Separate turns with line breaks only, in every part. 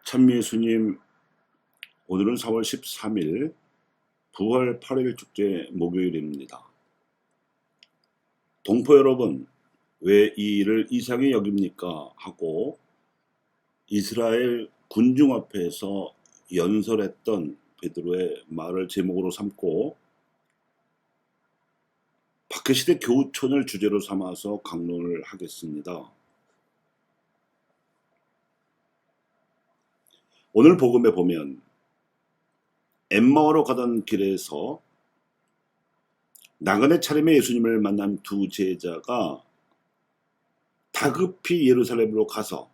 참예수님, 오늘은 4월 13일 부활 8일 축제 목요일입니다. 동포 여러분, 왜 이 일을 이상히 여깁니까? 하고 이스라엘 군중 앞에서 연설했던 베드로의 말을 제목으로 삼고 박해시대 교훈을 주제로 삼아서 강론을 하겠습니다. 오늘 복음에 보면 엠마오로 가던 길에서 나그네 차림의 예수님을 만난 두 제자가 다급히 예루살렘으로 가서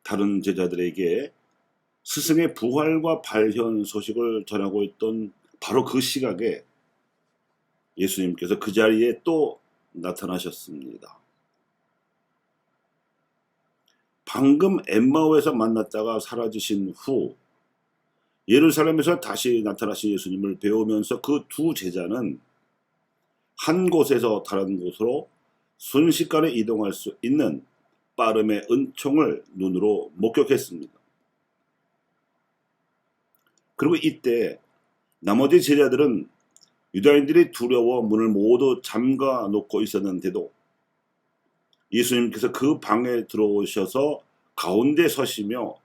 다른 제자들에게 스승의 부활과 발현 소식을 전하고 있던 바로 그 시각에 예수님께서 그 자리에 또 나타나셨습니다. 방금 엠마오에서 만났다가 사라지신 후 예루살렘에서 다시 나타나신 예수님을 배우면서 그 두 제자는 한 곳에서 다른 곳으로 순식간에 이동할 수 있는 빠름의 은총을 눈으로 목격했습니다. 그리고 이때 나머지 제자들은 유다인들이 두려워 문을 모두 잠가 놓고 있었는데도 예수님께서 그 방에 들어오셔서 가운데 서시며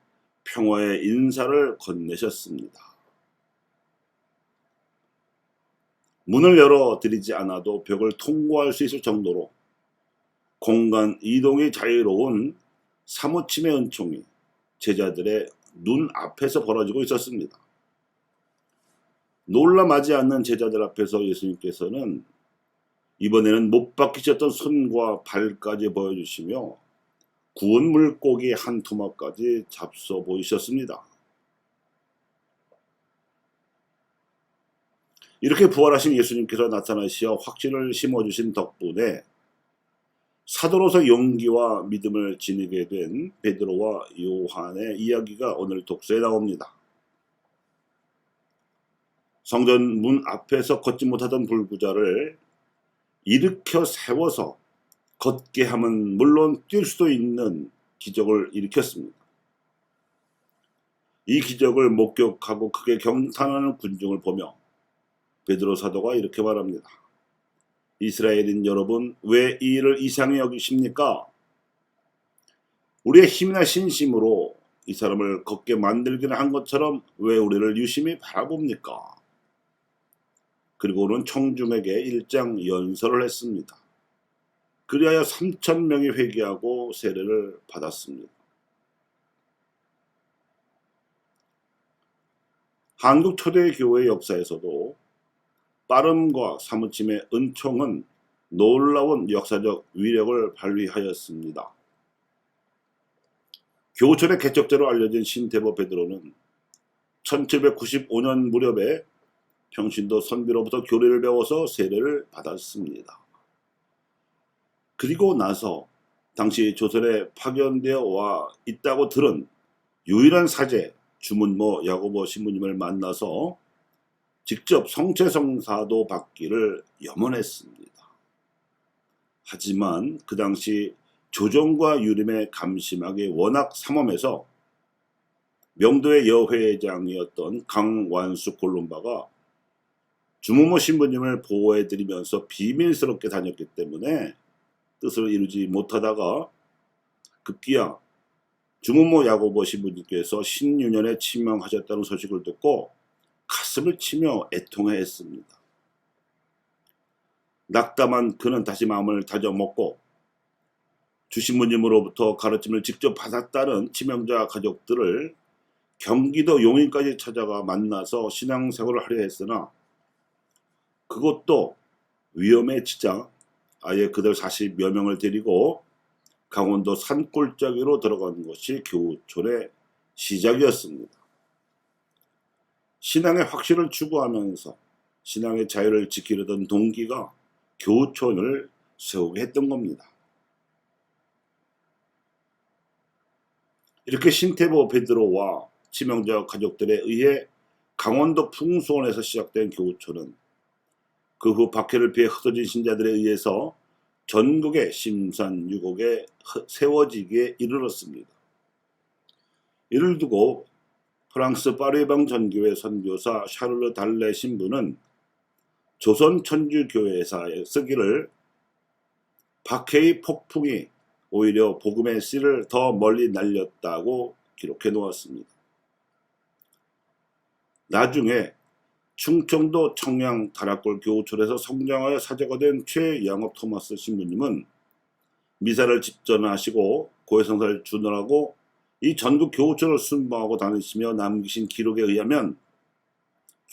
평화의 인사를 건네셨습니다. 문을 열어드리지 않아도 벽을 통과할 수 있을 정도로 공간 이동이 자유로운 사무침의 은총이 제자들의 눈앞에서 벌어지고 있었습니다. 놀라마지 않는 제자들 앞에서 예수님께서는 이번에는 못 박히셨던 손과 발까지 보여주시며 구운 물고기 한 토막까지 잡숴 보이셨습니다. 이렇게 부활하신 예수님께서 나타나시어 확신을 심어주신 덕분에 사도로서 용기와 믿음을 지니게 된 베드로와 요한의 이야기가 오늘 독서에 나옵니다. 성전 문 앞에서 걷지 못하던 불구자를 일으켜 세워서 걷게 하면 물론 뛸 수도 있는 기적을 일으켰습니다. 이 기적을 목격하고 크게 경탄하는 군중을 보며 베드로 사도가 이렇게 말합니다. 이스라엘인 여러분, 왜 이 일을 이상히 여기십니까? 우리의 힘이나 신심으로 이 사람을 걷게 만들기는 한 것처럼 왜 우리를 유심히 바라봅니까? 그리고는 청중에게 일장 연설을 했습니다. 그리하여 3,000명이 회개하고 세례를 받았습니다. 한국 초대교회 역사에서도 빠름과 사무침의 은총은 놀라운 역사적 위력을 발휘하였습니다. 교우촌의 개척자로 알려진 신대보 베드로는 1795년 무렵에 평신도 선비로부터 교리를 배워서 세례를 받았습니다. 그리고 나서 당시 조선에 파견되어 와 있다고 들은 유일한 사제 주문모 야고보 신부님을 만나서 직접 성체성사도 받기를 염원했습니다. 하지만 그 당시 조정과 유림의 감심하기 워낙 삼엄해서 명도의 여회장이었던 강완숙 골룸바가 주문모 신부님을 보호해드리면서 비밀스럽게 다녔기 때문에 뜻을 이루지 못하다가 급기야 주문모 야고보 신부님께서 신유년에 치명하셨다는 소식을 듣고 가슴을 치며 애통해했습니다. 낙담한 그는 다시 마음을 다져먹고 주신부님으로부터 가르침을 직접 받았다는 치명자 가족들을 경기도 용인까지 찾아가 만나서 신앙생활을 하려 했으나 그것도 위험에 치자 아예 그들 40여 명을 데리고 강원도 산골짜기로 들어간 것이 교우촌의 시작이었습니다. 신앙의 확신을 추구하면서 신앙의 자유를 지키려던 동기가 교우촌을 세우게 했던 겁니다. 이렇게 신태보 베드로와 치명자 가족들에 의해 강원도 풍수원에서 시작된 교우촌은 그 후 박해를 피해 흩어진 신자들에 의해서 전국의 심산유곡에 세워지기에 이르렀습니다. 이를 두고 프랑스 파리방 전교회 선교사 샤를르 달레 신부는 조선 천주교회사에 쓰기를 박해의 폭풍이 오히려 복음의 씨를 더 멀리 날렸다고 기록해 놓았습니다. 나중에 충청도 청양 다락골 교우촌에서 성장하여 사제가 된 최양업 토마스 신부님은 미사를 집전하시고 고해성사를 주둔하고 이 전국 교우촌을 순방하고 다니시며 남기신 기록에 의하면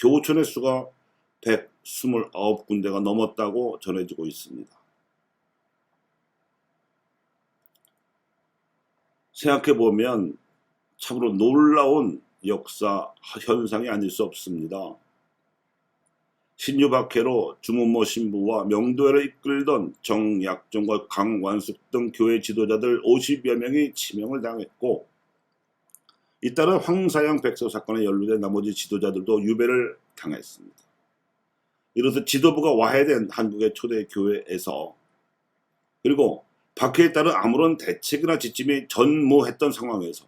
교우촌의 수가 129군데가 넘었다고 전해지고 있습니다. 생각해보면 참으로 놀라운 역사 현상이 아닐 수 없습니다. 신유박해로 주문모 신부와 명도회를 이끌던 정약종과 강완숙 등 교회 지도자들 50여 명이 치명을 당했고, 잇따라 황사양 백서 사건에 연루된 나머지 지도자들도 유배를 당했습니다. 이로써 지도부가 와해된 한국의 초대 교회에서, 그리고 박해에 따른 아무런 대책이나 지침이 전무했던 상황에서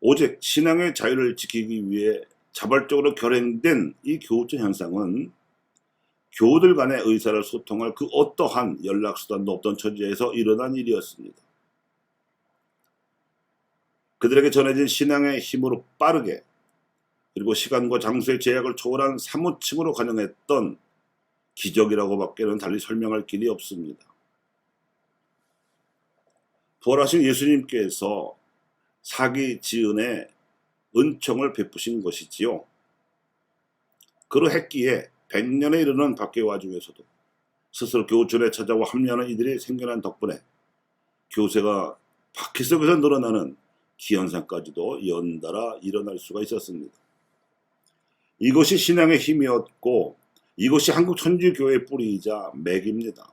오직 신앙의 자유를 지키기 위해 자발적으로 결행된 이 교우촌 현상은 교우들 간의 의사를 소통할 그 어떠한 연락수단도 없던 처지에서 일어난 일이었습니다. 그들에게 전해진 신앙의 힘으로 빠르게, 그리고 시간과 장소의 제약을 초월한 사무침으로 가능했던 기적이라고 밖에는 달리 설명할 길이 없습니다. 부활하신 예수님께서 사기 지은에 은총을 베푸신 것이지요. 그러했기에 100년에 이르는 박해 와중에서도 스스로 교우촌에 찾아와 합류하는 이들이 생겨난 덕분에 교세가 박해 속에서 늘어나는 기현상까지도 연달아 일어날 수가 있었습니다. 이것이 신앙의 힘이었고, 이것이 한국 천주교회의 뿌리이자 맥입니다.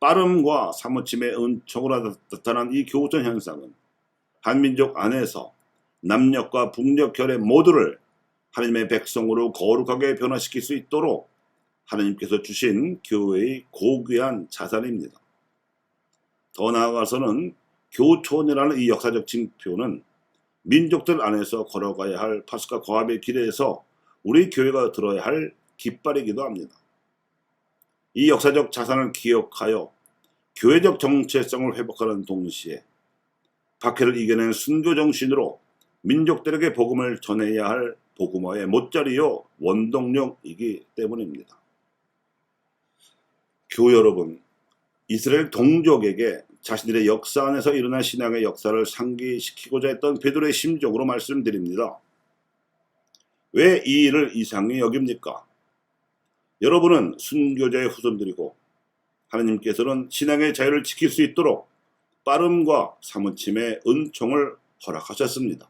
빠름과 사무침의 은총으로 나타난 이 교우촌 현상은 한민족 안에서 남녘과 북녘 결의 모두를 하나님의 백성으로 거룩하게 변화시킬 수 있도록 하나님께서 주신 교회의 고귀한 자산입니다. 더 나아가서는 교우촌이라는 이 역사적 징표는 민족들 안에서 걸어가야 할 파스카 거합의 길에서 우리 교회가 들어야 할 깃발이기도 합니다. 이 역사적 자산을 기억하여 교회적 정체성을 회복하는 동시에 박해를 이겨낸 순교 정신으로 민족들에게 복음을 전해야 할 복음화의 못자리요 원동력이기 때문입니다. 교우 여러분, 이스라엘 동족에게 자신들의 역사 안에서 일어난 신앙의 역사를 상기시키고자 했던 베드로의 심정으로 말씀드립니다. 왜 이 일을 이상히 여깁니까? 여러분은 순교자의 후손들이고 하나님께서는 신앙의 자유를 지킬 수 있도록 빠름과 사무침의 은총을 허락하셨습니다.